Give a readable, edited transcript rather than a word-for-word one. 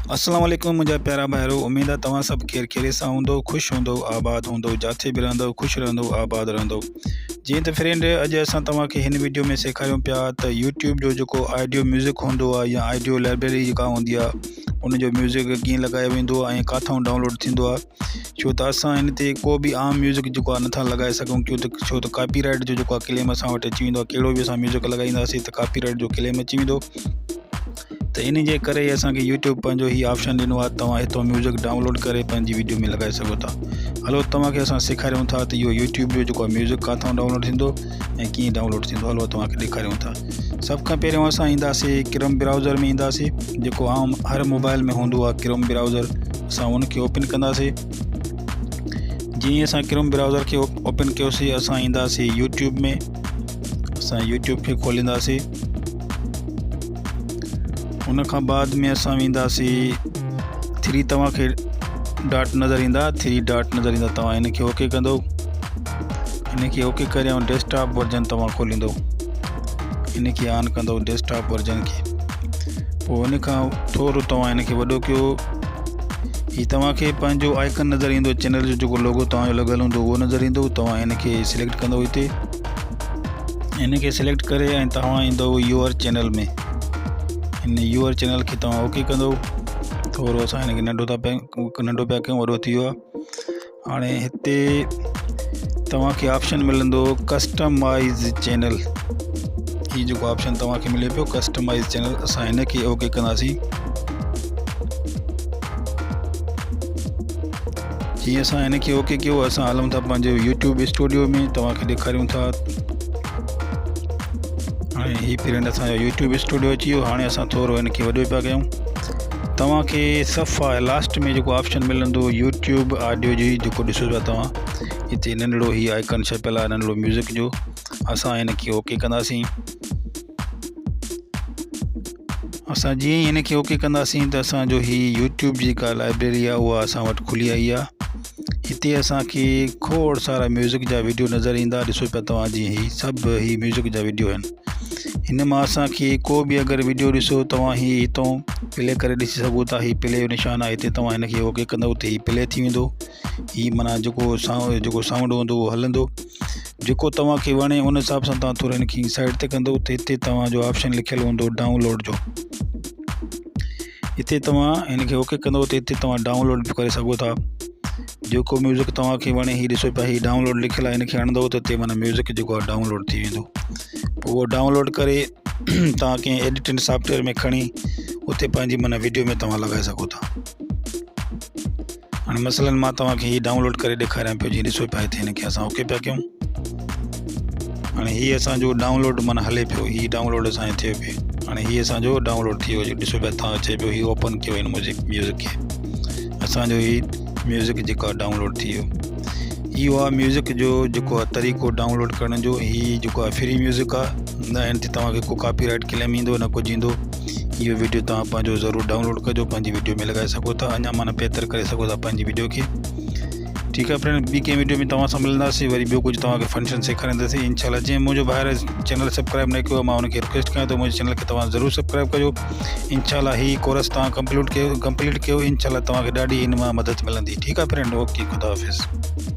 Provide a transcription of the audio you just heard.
अस्सलाम वालेकुम मुंहिंजा प्यारा भाइरो। उम्मीद आहे तव्हां सभु खैर खैरियत सां हूंदो, ख़ुशि हूंदो, आबाद हूंदो, जिथे बि रहंदो ख़ुशि रहंदो, आबाद रहंदो। जीअं त फ्रेंड, अॼु असां तव्हांखे हिन वीडियो में सेखारियूं पिया त यूट्यूब जो जेको ऑडियो म्यूज़िक हूंदो आहे या ऑडियो लाइब्रेरी जेका हूंदी आहे उनजो म्यूज़िक कीअं लॻायो वेंदो आहे ऐं किथां डाउनलोड थींदो आहे। छो त असां हिन ते को बि आम म्यूज़िक जेको आहे नथा लॻाए सघूं, छो त कॉपीराइट जो जेको आहे क्लेम असां वटि अची वेंदो आहे। कहिड़ो बि असां म्यूज़िक लॻाईंदासीं त कॉपीराइट जो क्लेम अची वेंदो। त इन जे करे असांखे यूट्यूब पंहिंजो ही ऑप्शन ॾिनो आहे, तव्हां हितां म्यूज़िक डाउनलोड करे पंहिंजी वीडियो में लॻाए सघो था। हलो तव्हांखे असां सेखारियूं था त इहो यूट्यूब जो जेको आहे म्यूज़िक किथां डाउनलोड थींदो ऐं कीअं डाउनलोड थींदो। हलो तव्हांखे ॾेखारियूं था। सभ खां पहिरियों असां ईंदासीं क्रोम ब्राउज़र में ईंदासीं, जेको आम हर मोबाइल में हूंदो आहे क्रोम ब्राउज़र। असां उनखे ओपन कंदासीं। जीअं असां क्रोम ब्राउज़र खे ओपन कयोसीं, असां ईंदासीं यूट्यूब में। असां यूट्यूब खे खोलींदासीं। उन खां बाद में असां वेंदासीं 3 तव्हांखे डॉट नज़र ईंदा, 3 डॉट नज़र ईंदा। तव्हां इनखे ओके कंदो। इनखे ओके करे ऐं डेस्कटॉप वर्जन तव्हां खोलींदो। इनखे ऑन कंदो डेस्कटॉप वर्जन खे। पोइ इन खां थोरो तव्हां इनखे वॾो कयो। ही तव्हांखे पंहिंजो आइकन नज़र ईंदो, चैनल जो जेको लोगो तव्हांजो लॻल हूंदो उहो नज़र ईंदो। तव्हां इनखे सिलेक्ट कंदो हिते। इनखे सिलेक्ट करे ऐं तव्हां ईंदो यूअर चैनल में। इन यूअर चैनल खे तव्हां ओके कंदो। थोरो असां हिनखे नंढो पिया कयूं, वॾो थी वियो आहे। हाणे हिते तव्हांखे ऑप्शन मिलंदो कस्टमाइज़ चैनल। ही जेको ऑप्शन तव्हांखे मिले पियो कस्टमाइज़ चैनल, असां हिनखे ओके कंदासीं। जीअं असां हिनखे ओके कयो, असां हलूं था पंहिंजे यूट्यूब स्टूडियो में। तव्हांखे ॾेखारियूं था। हाणे ही फ्रेंड असांजो यूट्यूब स्टूडियो अची वियो। हाणे असां थोरो हिनखे वॾो पिया कयूं। तव्हांखे सफ़ा लास्ट में जेको ऑप्शन मिलंदो यूट्यूब ऑडियो जी, जेको ॾिसो पिया तव्हां हिते नंढड़ो ही आइकन छपियल आहे नंढड़ो म्यूज़िक जो। असां हिनखे ओके कंदासीं। असां जीअं ई हिनखे ओके कंदासीं त असांजो ही यूट्यूब जी जेका लाइब्रेरी आहे उहा असां वटि खुली आई आहे। हिते असांखे खोड़ सारा म्यूज़िक जा वीडियो नज़र ईंदा। ॾिसो पिया तव्हां, जीअं ही सभु ही म्यूज़िक जा वीडियो आहिनि। हिन मां असांखे को बि अगरि वीडियो ॾिसो तव्हां ही हितां प्ले करे ॾिसी सघो था। ही प्ले जो निशान आहे, हिते तव्हां हिनखे ओके कंदव त ही प्ले थी वेंदो। ही माना जेको साउंड हूंदो उहो हलंदो। जेको तव्हांखे वणे उन हिसाब सां तव्हां थोरो हिनखे साइड ते कंदो त हिते तव्हांजो ऑप्शन लिखियलु हूंदो डाउनलोड जो। हिते तव्हां हिनखे ओके कंदो त हिते तव्हां डाउनलोड बि करे सघो था। जेको म्यूज़िक तव्हांखे वणे, ही ॾिसो पिया ही डाउनलोड लिखियलु आहे। हिनखे हणंदो त हिते माना म्यूज़िक जेको आहे डाउनलोड थी वेंदो। पोइ उहो डाउनलोड करे तव्हां कंहिं एडिटिंग सॉफ्टवेयर में खणी उते पंहिंजी माना वीडियो में तव्हां लॻाए सघो था। हाणे मसलन मां तव्हांखे ही डाउनलोड करे ॾेखारियां पियो। जीअं ॾिसो पिया हिते हिनखे असां ओके पिया कयूं। हाणे ही असांजो डाउनलोड माना हले पियो। ही डाउनलोड असांजो थियो पियो। हाणे ही असांजो डाउनलोड थी वियो। ॾिसो पिया तव्हां अचे पियो ही ओपन कयो हिन म्यूज़िक खे। असांजो ही म्यूज़िक जेको आहे डाउनलोड थी वियो। इहो आहे म्यूज़िक जो जेको आहे तरीक़ो डाउनलोड करण जो। ही जेको आहे फ्री म्यूज़िक आहे, न हिन ते तव्हांखे को कॉपीराइट क्लेम ईंदो न कुझु ईंदो। इहो वीडियो तव्हां पंहिंजो ज़रूरु डाउनलोड कजो, पंहिंजी वीडियो में लॻाए सघो था। अञा माना बहितर करे सघो था पंहिंजी वीडियो खे। ठीकु आहे फ्रेंड, ॿी कंहिं वीडियो में तव्हां सां मिलंदासीं। वरी ॿियो कुझु तव्हांखे फंक्शन सेखारींदासीं इंशाल्लाह। जीअं मुंहिंजो ॿाहिरि चैनल सब्सक्राइब न कयो, मां हुनखे रिक्वेस्ट कयां त मुंहिंजे चैनल खे तव्हां ज़रूरु सब्सक्राइब कजो। इंशाल्लाह ही कोर्स तव्हां कंप्लीट कयो इंशाल्लाह तव्हांखे ॾाढी हिन मां मदद मिलंदी। ठीकु आहे फ्रेंड, ओके, ख़ुदा हाफ़िज़।